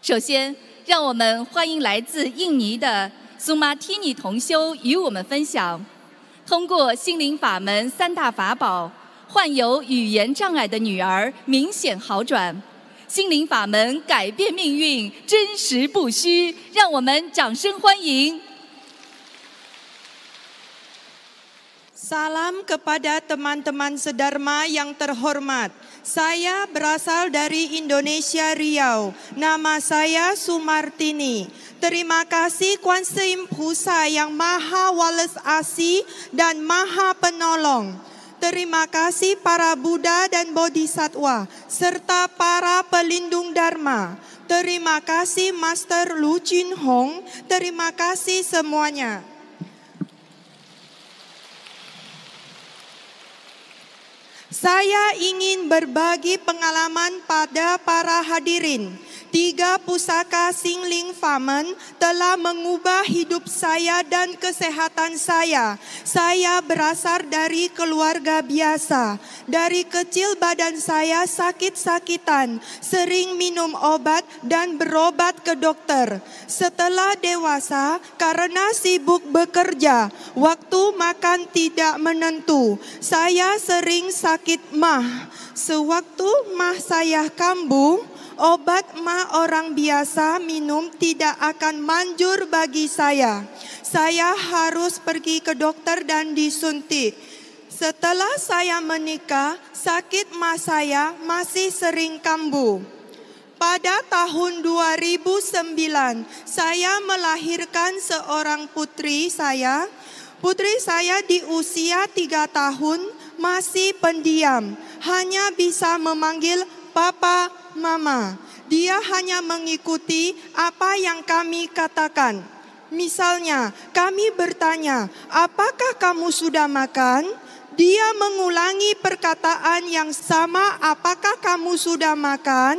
首先，让我们欢迎来自印尼的苏玛提尼同修与我们分享，通过心灵法门3大法宝，患有语言障碍的女儿明显好转。心灵法门改变命运，真实不虚，让我们掌声欢迎。Salam kepada teman-teman sedharma yang terhormat. Saya berasal dari Indonesia, Riau. Nama saya Sumartini. Terima kasih Kuan Yin Pusa yang Maha Welas Asih dan Maha Penolong. Terima kasih para Buddha dan Bodhisattva, serta para pelindung Dharma. Terima kasih Master Lu Jin Hong. Terima kasih semuanya. Saya ingin berbagi pengalaman pada para hadirin. 3 pusaka Singling Famen telah mengubah hidup saya dan kesehatan saya. Saya berasal dari keluarga biasa. Dari kecil badan saya sakit-sakitan, sering minum obat dan berobat ke dokter. Setelah dewasa, karena sibuk bekerja, waktu makan tidak menentu. Saya sering sakit mah. Sewaktu mah saya kambuh, obat mah orang biasa minum tidak akan manjur bagi saya. Saya harus pergi ke dokter dan disuntik. Setelah saya menikah, sakit mah saya masih sering kambuh. Pada tahun 2009, saya melahirkan seorang putri saya. Putri saya di usia 3 tahun masih pendiam, hanya bisa memanggil papa, mama. Dia hanya mengikuti apa yang kami katakan. Misalnya, kami bertanya, apakah kamu sudah makan? Dia mengulangi perkataan yang sama, apakah kamu sudah makan?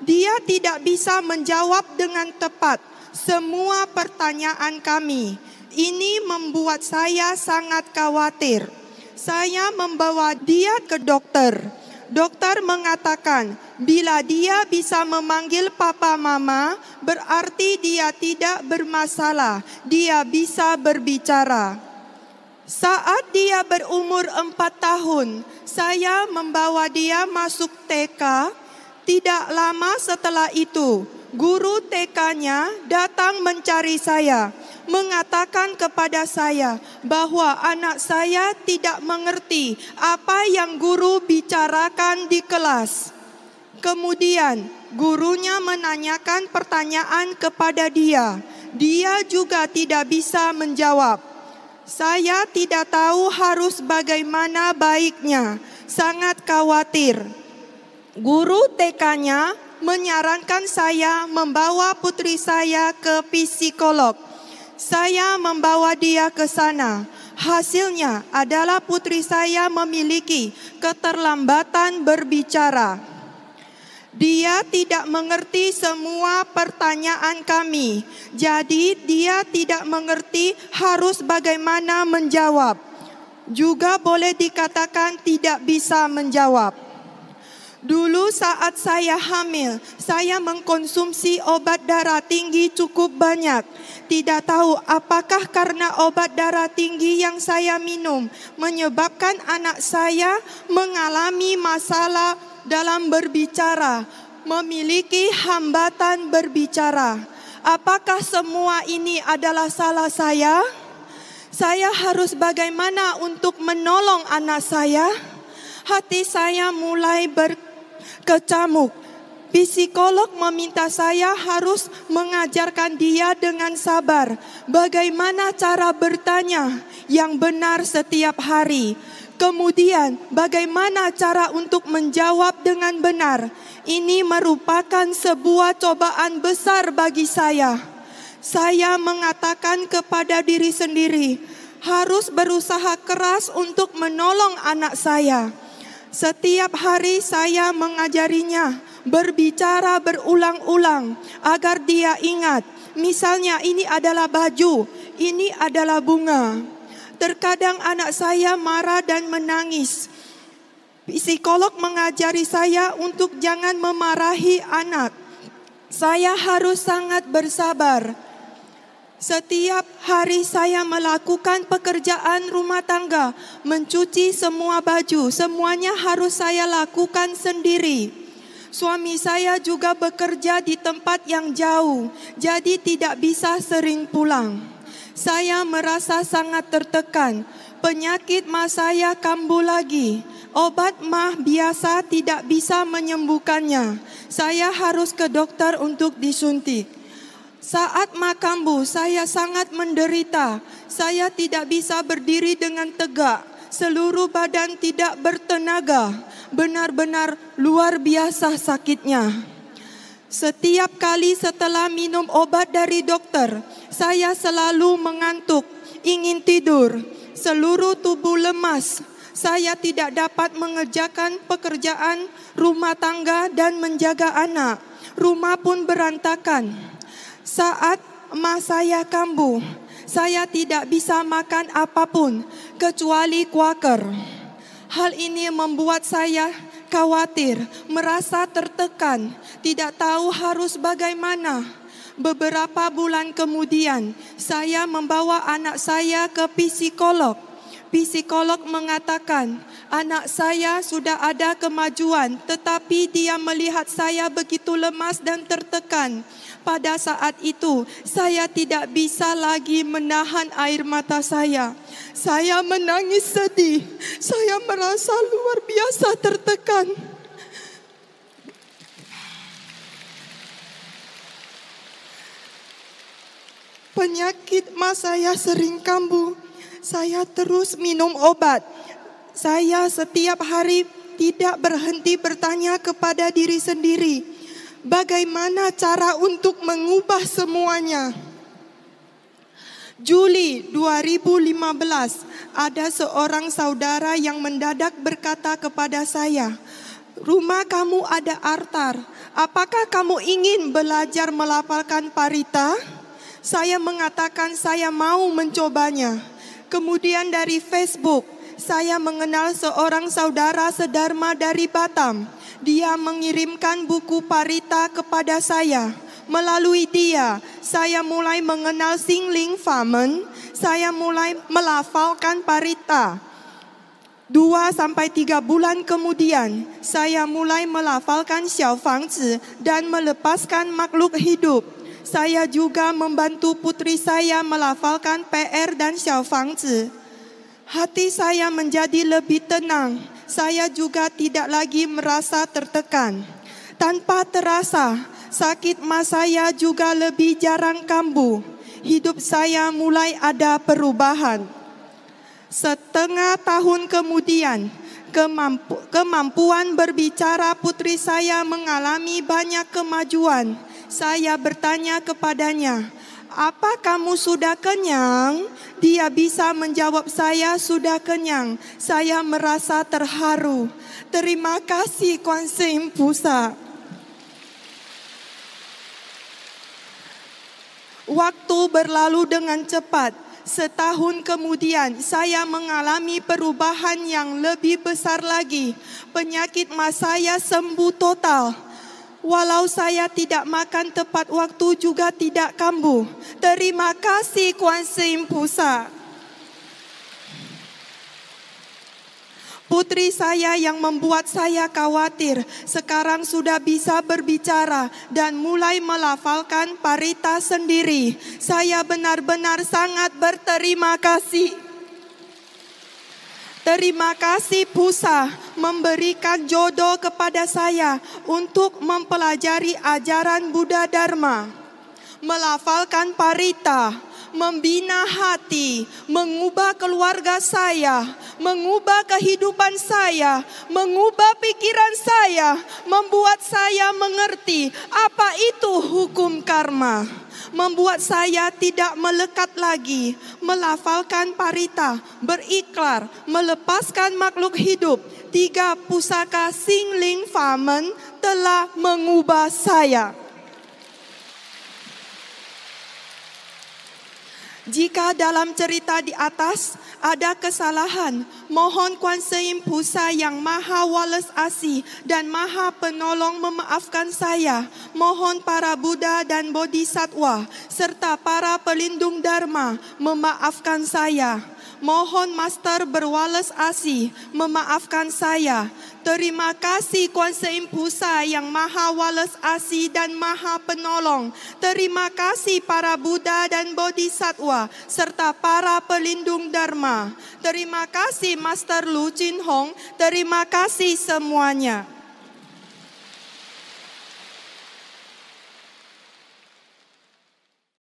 Dia tidak bisa menjawab dengan tepat semua pertanyaan kami. Ini membuat saya sangat khawatir. Saya membawa dia ke dokter. Dokter mengatakan, bila dia bisa memanggil papa mama, berarti dia tidak bermasalah. Dia bisa berbicara. Saat dia berumur 4 tahun, saya membawa dia masuk TK. Tidak lama setelah itu, guru TK-nya datang mencari saya, mengatakan kepada saya bahwa anak saya tidak mengerti apa yang guru bicarakan di kelas. Kemudian gurunya menanyakan pertanyaan kepada dia. Dia juga tidak bisa menjawab. Saya tidak tahu harus bagaimana baiknya, sangat khawatir. Guru TK-nya menyarankan saya membawa putri saya ke psikolog. Saya membawa dia ke sana. Hasilnya adalah putri saya memiliki keterlambatan berbicara. Dia tidak mengerti semua pertanyaan kami. Jadi dia tidak mengerti harus bagaimana menjawab. Juga boleh dikatakan tidak bisa menjawab. Dulu saat saya hamil, saya mengkonsumsi obat darah tinggi cukup banyak. Tidak tahu apakah karena obat darah tinggi yang saya minum menyebabkan anak saya mengalami masalah dalam berbicara, memiliki hambatan berbicara. Apakah semua ini adalah salah saya? Saya harus bagaimana untuk menolong anak saya? Hati saya mulai berkecamuk. Psikolog meminta saya harus mengajarkan dia dengan sabar bagaimana cara bertanya yang benar setiap hari. Kemudian bagaimana cara untuk menjawab dengan benar. Ini merupakan sebuah cobaan besar bagi saya. Saya mengatakan kepada diri sendiri, harus berusaha keras untuk menolong anak saya. Setiap hari saya mengajarinya berbicara berulang-ulang agar dia ingat. Misalnya ini adalah baju, ini adalah bunga. Terkadang anak saya marah dan menangis. Psikolog mengajari saya untuk jangan memarahi anak. Saya harus sangat bersabar. Setiap hari saya melakukan pekerjaan rumah tangga, mencuci semua baju, semuanya harus saya lakukan sendiri. Suami saya juga bekerja di tempat yang jauh, jadi tidak bisa sering pulang. Saya merasa sangat tertekan. Penyakit mah saya kambuh lagi. Obat mah biasa tidak bisa menyembuhkannya. Saya harus ke dokter untuk disuntik. Saat mah kambuh, saya sangat menderita. Saya tidak bisa berdiri dengan tegak. Seluruh badan tidak bertenaga. Benar-benar luar biasa sakitnya. Setiap kali setelah minum obat dari dokter, saya selalu mengantuk, ingin tidur. Seluruh tubuh lemas. Saya tidak dapat mengerjakan pekerjaan rumah tangga dan menjaga anak. Rumah pun berantakan. Saat mah saya kambuh, saya tidak bisa makan apapun kecuali kuaker. Hal ini membuat saya khawatir, merasa tertekan, tidak tahu harus bagaimana. Beberapa bulan kemudian, saya membawa anak saya ke psikolog. Psikolog mengatakan, anak saya sudah ada kemajuan, tetapi dia melihat saya begitu lemas dan tertekan. Pada saat itu, saya tidak bisa lagi menahan air mata saya. Saya menangis sedih. Saya merasa luar biasa tertekan. Penyakit mah saya sering kambuh. Saya terus minum obat. Saya setiap hari tidak berhenti bertanya kepada diri sendiri, bagaimana cara untuk mengubah semuanya? Juli 2015, ada seorang saudara yang mendadak berkata kepada saya, rumah kamu ada altar, apakah kamu ingin belajar melafalkan parita? Saya mengatakan saya mau mencobanya. Kemudian dari Facebook, saya mengenal seorang saudara sedharma dari Batam. Dia mengirimkan buku parita kepada saya. Melalui dia, saya mulai mengenal Xingling Famen. Saya mulai melafalkan parita. 2-3 bulan kemudian, saya mulai melafalkan Xiao Fangzi dan melepaskan makhluk hidup. Saya juga membantu putri saya melafalkan PR dan Xiao Fangzi. Hati saya menjadi lebih tenang. Saya juga tidak lagi merasa tertekan. Tanpa terasa, sakit mah saya juga lebih jarang kambuh. Hidup saya mulai ada perubahan. Setengah tahun kemudian, kemampuan berbicara putri saya mengalami banyak kemajuan. Saya bertanya kepadanya, apa kamu sudah kenyang? Dia bisa menjawab, saya sudah kenyang. Saya merasa terharu. Terima kasih Kuan Yin Pusa. Waktu berlalu dengan cepat. Setahun kemudian saya mengalami perubahan yang lebih besar lagi. Penyakit mah saya sembuh total. Walau saya tidak makan tepat waktu juga tidak kambuh. Terima kasih Kuan Yin Pusa. Putri saya yang membuat saya khawatir sekarang sudah bisa berbicara dan mulai melafalkan parita sendiri. Saya benar-benar sangat berterima kasih. Terima kasih Pusa memberikan jodoh kepada saya untuk mempelajari ajaran Buddha Dharma, melafalkan parita, membina hati, mengubah keluarga saya, mengubah kehidupan saya, mengubah pikiran saya, membuat saya mengerti apa itu hukum karma. Membuat saya tidak melekat lagi, melafalkan parita, berikrar, melepaskan makhluk hidup. 3 pusaka Xingling Famen telah mengubah saya. Jika dalam cerita di atas ada kesalahan, mohon Kuasa Im Pusa yang Maha Walas Asih dan Maha Penolong memaafkan saya. Mohon para Buddha dan Bodhisattva serta para pelindung Dharma memaafkan saya. Mohon Master berwalas asih memaafkan saya. Terima kasih Kuasa Im Pusa yang Maha Walas Asih dan Maha Penolong. Terima kasih para Buddha dan Bodhisattva serta para pelindung Dharma. Terima kasih Master Lu Jin Hong. Terima kasih semuanya.